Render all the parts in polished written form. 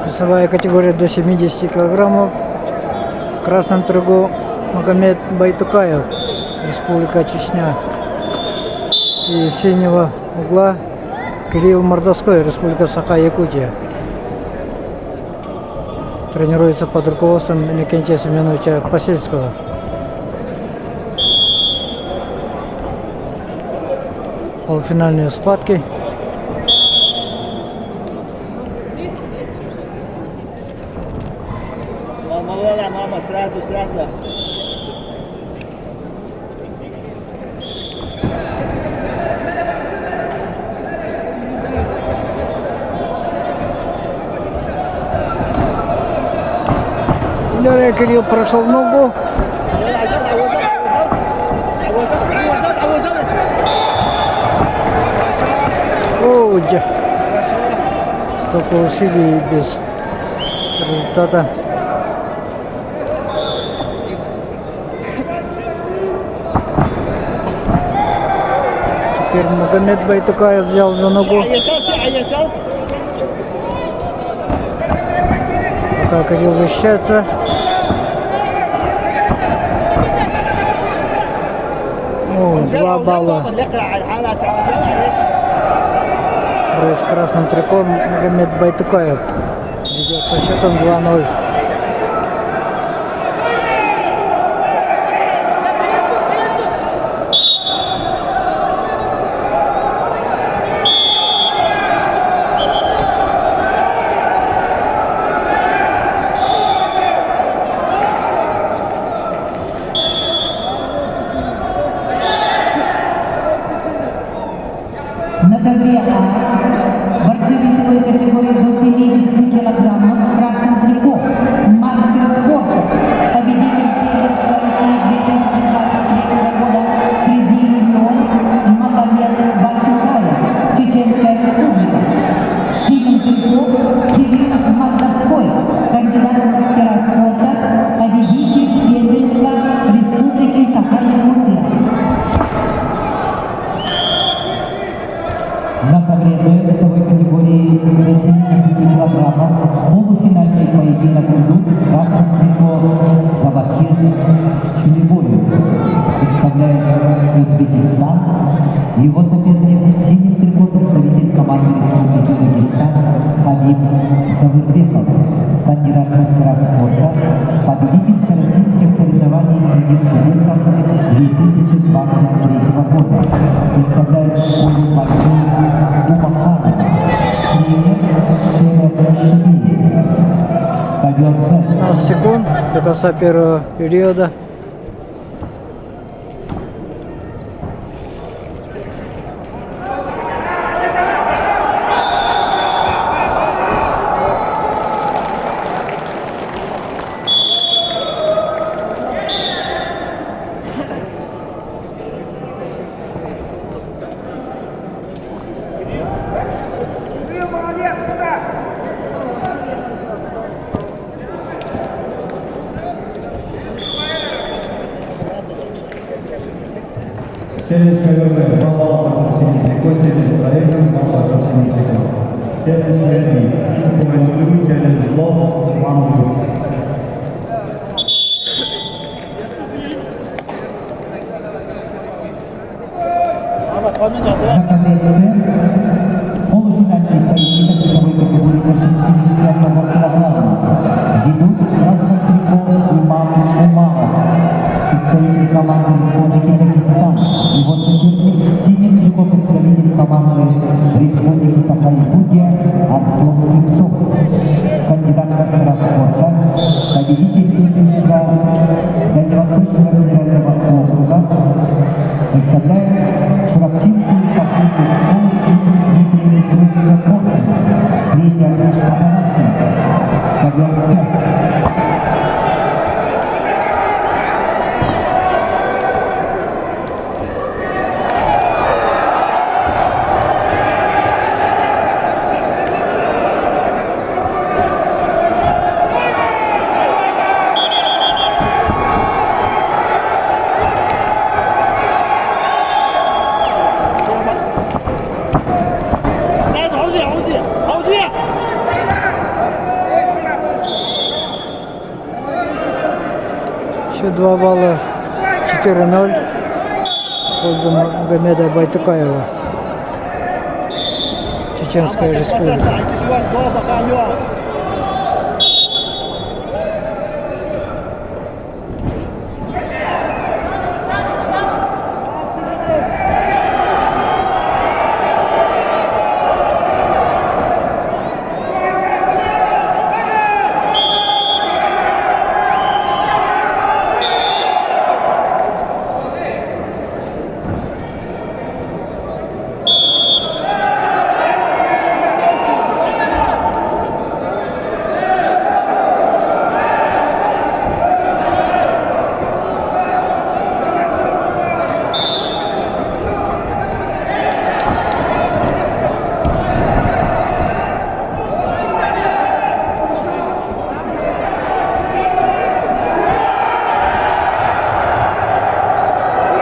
Весовая категория до 70 килограммов. В красном тригу Магомед Байтукаев, Республика Чечня. И с синего угла Кирилл Мордовской, Республика Саха-Якутия. Тренируется под руководством Иннокентия Семеновича Посельского. Полуфинальные схватки. Мама, сразу. Далее Кирилл прошел в ногу. Столько усилий без результата. Теперь Магомед Байтукаев взял за ногу. Пока Кирилл защищается. О, 2 балла. С красным триком Магомед Байтукаев ведет со счетом 2-0. На ковре А борцы весовой категории до 70 килограммов в красном трико мастер спорта, победитель первенства России 2023 года среди юниоров Магомед Байтукаев, Чеченская Республика. В синем трико Кирилл Мордовской, кандидат в мастера спорта, победитель первенства Республики Саха-Якутия. На ковре Б весовой категории до 70 килограммов полуфинальный поединок идут в красном трико Завахир Чулибоев, представляет Узбекистан. Его соперник в синем трико представитель команды Республики Дагестан Хабиб Завырбеков, кандидат в мастера спорта, победитель всероссийских соревнований среди студентов 2023 года, представляет школу борьбы Умаханова, тренер Шереф Шиев. Ковер Б. 15 секунд до конца первого периода. Челлендж ковер Б. 2 балла борцу синим трико. Челлендж проигран. 2 борцу синим трико. Челлендж Red. 2 point blue. Челлендж lost. 1 blue. На ковре С полуфинальный поединок весовой категории до 61 килограмма. Ведут в красном трико Имам Умаров, представитель команды Республики Дагестан. Его соперник в синем трико представитель команды Республики Саха-Якутия Артем Слепцов, кандидат в мастера спорта, победитель первенства Дальневосточного федерального округа, представляет Чурапчинскую спортивную школу имени Дмитрия Петровича Коркина, тренер Афанасьев. Ковер С. Еще 2 балла. 4-0 в пользу Магомеда Байтукаева. Чеченская республика. Aytish bor, gol bakan yo'q.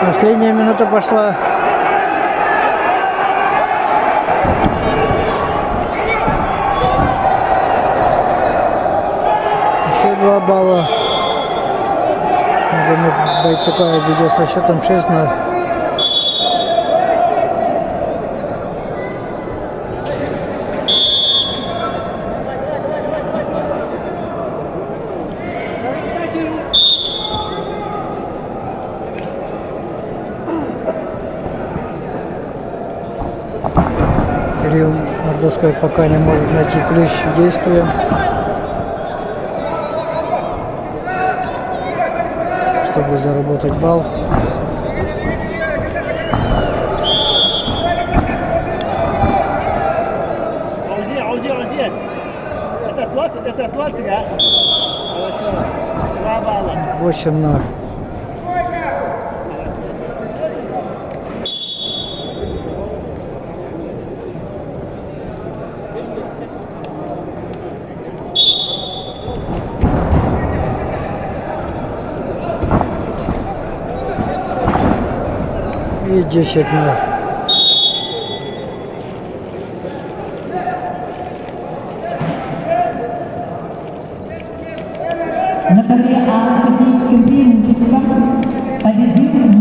Последняя минута пошла. Еще 2 балла. Магомед Байтукаев ведет со счетом 6-0. Кирилл Мордовской пока не может найти ключ к действию, чтобы заработать балл. Auzi. Это 20, а? Хорошо. 2 балла. 8-0. И 10-0. На ковре А с техническим преимуществом победил